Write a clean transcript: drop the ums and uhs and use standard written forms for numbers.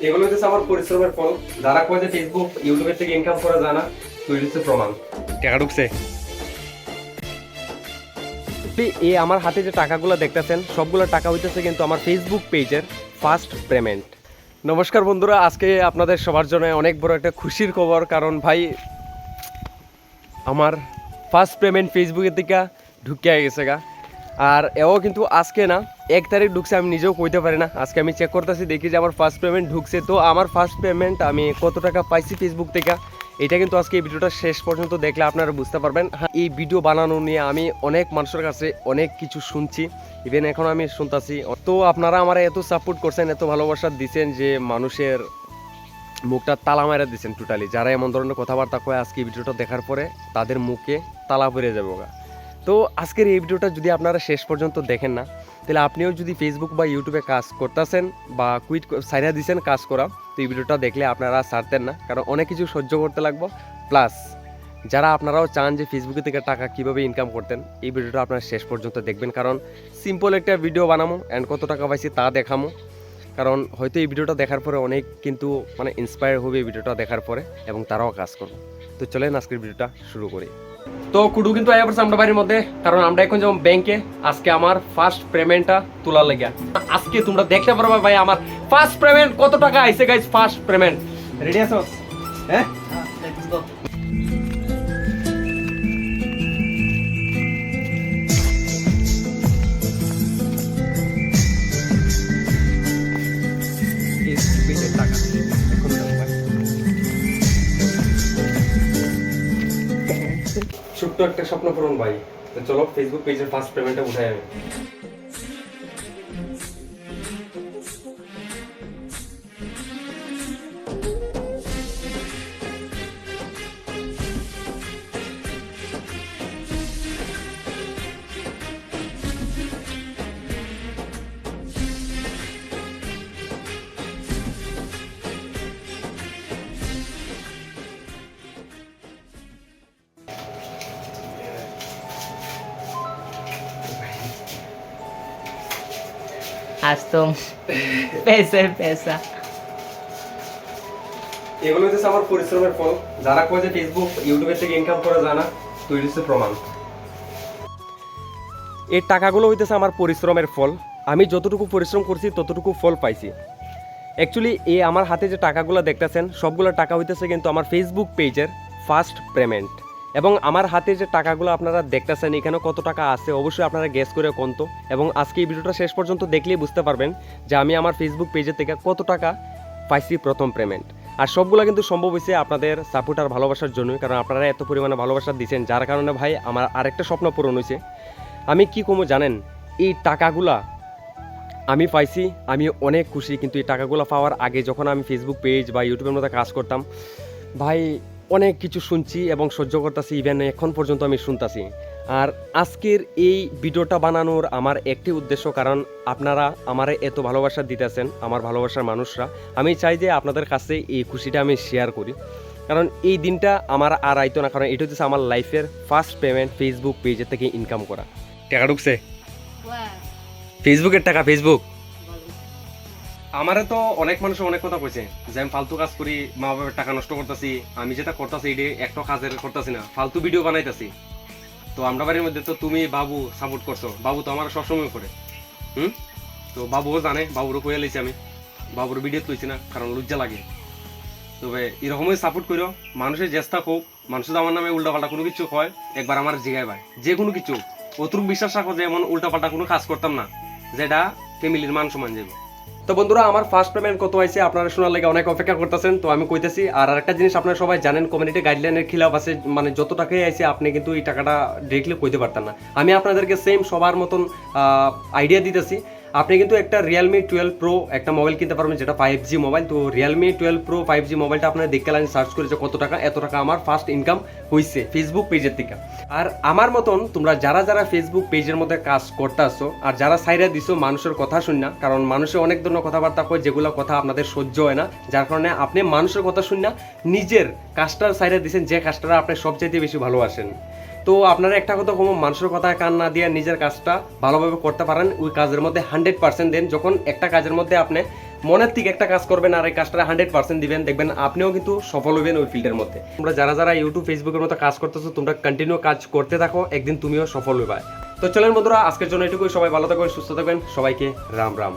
এগুলো হচ্ছে আমার পরিশ্রমের ফল। যারা কয় যে ফেসবুক ইউটিউবের থেকে ইনকাম করা যায় না, তো এটা হচ্ছে প্রমাণ। টাকা ঢুকছে। এই আমার হাতে যে টাকাগুলো দেখতেছেন সবগুলো টাকা হইতেছে কিন্তু আমার ফেসবুক পেজের ফার্স্ট পেমেন্ট। নমস্কার বন্ধুরা, আজকে আপনাদের সবার জন্য অনেক বড় একটা খুশির খবর, কারণ ভাই আমার ফার্স্ট পেমেন্ট ফেসবুকের থেকে ঢুকিয়ে গেছে গা। আর এও কিন্তু আজকে না, 1 তারিখ ঢুকছে, আমি নিজেও কইতে পারি না। আজকে আমি চেক করতেছি, দেখি যে আমার ফার্স্ট পেমেন্ট ঢুকছে। তো আমার ফার্স্ট পেমেন্ট আমি কত টাকা পাইছি ফেসবুক থেকে, এটা কিন্তু আজকে এই ভিডিওটা শেষ পর্যন্ত দেখলে আপনারা বুঝতে পারবেন। হ্যাঁ, এই ভিডিও বানানো নিয়ে আমি অনেক মানুষের কাছে অনেক কিছু শুনছি, ইভেন এখন আমি শুনতাছি। তো আপনারা আমার এত সাপোর্ট করছেন, এত ভালোবাসা দিচ্ছেন যে মানুষের মুখটা তালা মারা দিচ্ছেন টোটালি। যারা এমন ধরনের কথাবার্তা কয়, আজকে এই ভিডিওটা দেখার পরে তাদের মুখে তালা পড়ে যাবো গা। তো আজকের এই ভিডিওটা যদি আপনারা শেষ পর্যন্ত দেখেন না, তাহলে আপনিও যদি ফেসবুক বা ইউটিউবে কাজ করতেছেন বা কুইট সাইডা দিচ্ছেন কাজ করা, তো এই ভিডিওটা দেখলে আপনারা ছাড়তেন না, কারণ অনেক কিছু সহ্য করতে লাগবো। প্লাস যারা আপনারাও চান যে ফেসবুকে থেকে টাকা কীভাবে ইনকাম করতেন, এই ভিডিওটা আপনারা শেষ পর্যন্ত দেখবেন, কারণ সিম্পল একটা ভিডিও বানাবো অ্যান্ড কত টাকা পাইছি তা দেখামো। কারণ হয়তো এই ভিডিওটা দেখার পরে অনেক কিন্তু ইন্সপায়ার হবে এই ভিডিওটা দেখার পরে, এবং তারাও কাজ করবে। তো চলেন আজকের ভিডিওটা শুরু করি। তো কুডু কিন্তু আয়া পড়ছে আমরা বাড়ির মধ্যে, কারণ আমরা এখন যেমন ব্যাংকে আজকে আমার ফার্স্ট পেমেন্টটা তোলার লেগে। আজকে তোমরা দেখতে পারবা ভাই আমার ফার্স্ট পেমেন্ট কত টাকা আইছে গাইস। ফার্স্ট পেমেন্ট রেডি আছো? হ্যাঁ, লেটস গো। ছোট্ট একটা স্বপ্ন পূরণ ভাই। তো চলো ফেসবুক পেজের ফার্স্ট পেমেন্টটা উঠাই আমি। आज तो पैसे पैसा। এগুলো হচ্ছে আমার পরিশ্রমের ফল। যারা কয় যে ফেসবুক ইউটিউবের থেকে ইনকাম করা যায় না, তো এটা হচ্ছে প্রমাণ। এই টাকাগুলো হইতেছে আমার পরিশ্রমের ফল। আমি যতটুকু পরিশ্রম করছি ততটুকু ফল পাইছি। অ্যাকচুয়ালি এই আমার হাতে যে টাকাগুলো দেখতেছেন সবগুলো টাকা হইতেছে কিন্তু আমার ফেসবুক পেজের ফার্স্ট পেমেন্ট। এবং আমার হাতে যে টাকাগুলো আপনারা দেখতেছেন এখানে কত টাকা আছে অবশ্যই আপনারা গেস করে কোনতো। এবং আজকে এই ভিডিওটা শেষ পর্যন্ত দেখলেই বুঝতে পারবেন যে আমি আমার ফেসবুক পেজের থেকে কত টাকা পাইছি প্রথম পেমেন্ট। আর সবগুলো কিন্তু সম্ভব হয়েছে আপনাদের সাপোর্ট আর ভালোবাসার জন্যই, কারণ আপনারা এত পরিমাণে ভালোবাসা দিচ্ছেন, যার কারণে ভাই আমার আরেকটা স্বপ্ন পূরণ হয়েছে। আমি কি কমো জানেন, এই টাকাগুলা আমি পাইছি, আমি অনেক খুশি। কিন্তু এই টাকাগুলো পাওয়ার আগে যখন আমি ফেসবুক পেজ বা ইউটিউবের মধ্যে কাজ করতাম, ভাই অনেক কিছু শুনছি এবং সহ্য করতেছি, ইভেন এখন পর্যন্ত আমি শুনতেছি। আর আজকের এই ভিডিওটা বানানোর আমার একটি উদ্দেশ্য, কারণ আপনারা আমারে এত ভালোবাসা দিতেছেন, আমার ভালোবাসার মানুষরা। আমি চাই যে আপনাদের কাছে এই খুশিটা আমি শেয়ার করি, কারণ এই দিনটা আমার আর আইতো না, কারণ এটা হচ্ছে আমার লাইফের ফার্স্ট পেমেন্ট ফেসবুক পেজের থেকে ইনকাম করা। টাকা ঢুকছে, ফেসবুকের টাকা। ফেসবুক আমারে তো অনেক মানুষ অনেক কথা কইছে যে আমি ফালতু কাজ করি, মা বাবার টাকা নষ্ট করতেছি। আমি যেটা করতেছি এটা একটা কাজের করতেছি না, ফালতু ভিডিও বানাইতেছি। তো আমরা বাড়ির মধ্যে তো তুমি বাবু সাপোর্ট করছো, বাবু তো আমার সবসময় করে। তো বাবুও জানে, বাবুরও কইয়া লাইছি আমি, বাবুর ভিডিও তুইছি না কারণ লজ্জা লাগে। তবে এরকমই সাপোর্ট করো, মানুষের চেষ্টা হোক। মানুষ যদি আমার নামে উল্টাপাল্টা কোনো কিছু হয় একবার আমার জিগায় ভাই, যে কোনো কিছু অতটুক বিশ্বাস রাখো যে এমন উল্টাপাল্টা কোনো কাজ করতাম না যেটা ফ্যামিলির মান সম্মান যাবে। তো বন্ধুরা, আমার ফার্স্ট পেমেন্ট কত হয়েছে আপনারা শোনার লাগে অনেক অপেক্ষা করতেছেন, তো আমি কইতেছি। আর একটা জিনিস আপনারা সবাই জানেন, কমিউনিটি গাইডলাইনের খিলাফ আছে, যত টাকাই আইছে আপনি কিন্তু এই টাকাটা ডিরেক্টলি কইতে পারতেন না। আমি আপনাদেরকে সেম সবার মতন আইডিয়া দিতেছি। আপনি কিন্তু একটা রিয়েলমি 12 প্রো একটা মোবাইল কিনতে পারবেন, যেটা 5G মোবাইল। তো রিয়েলমি 12 প্রো 5G মোবাইলটা আপনারা দেখতে লাগেন, সার্চ করেছে কত টাকা, এত টাকা আমার ফার্স্ট ইনকাম হয়েছে ফেসবুক পেজের থেকে। আর আমার মতন তোমরা যারা যারা ফেসবুক পেজের মধ্যে কাজ করতে আসছো আর যারা সাইডে দিছো মানুষের কথা শুন না, কারণ মানুষের অনেক ধরনের কথাবার্তা কয় যেগুলো কথা আপনাদের সহ্য হয় না, যার কারণে আপনি মানুষের কথা শুন না নিজের কাজটার সাইডে দিচ্ছেন, যে কাজটা আপনি সবচাইতে বেশি ভালোবাসেন। তো আপনারা একটা কথা কম, মানুষের কথা কান না দিয়ে নিজের কাজটা ভালোভাবে করতে পারেন, ওই কাজের মধ্যে 100% দেন। যখন একটা কাজের মধ্যে আপনি মনের থেকে একটা কাজ করবেন আর এই কাজটা 100% দিবেন, দেখবেন আপনিও কিন্তু সফল হবেন ওই ফিল্ডের মধ্যে। তোমরা যারা যারা ইউটিউব ফেসবুকের মতো কাজ করতেছো তোমরা কন্টিনিউ কাজ করতে থাকো, একদিন তুমিও সফল হবে। তো চলেন বন্ধুরা, আজকের জন্য এটুকুই। সবাই ভালো থাকবেন, সুস্থ থাকবেন, সবাইকে রাম রাম।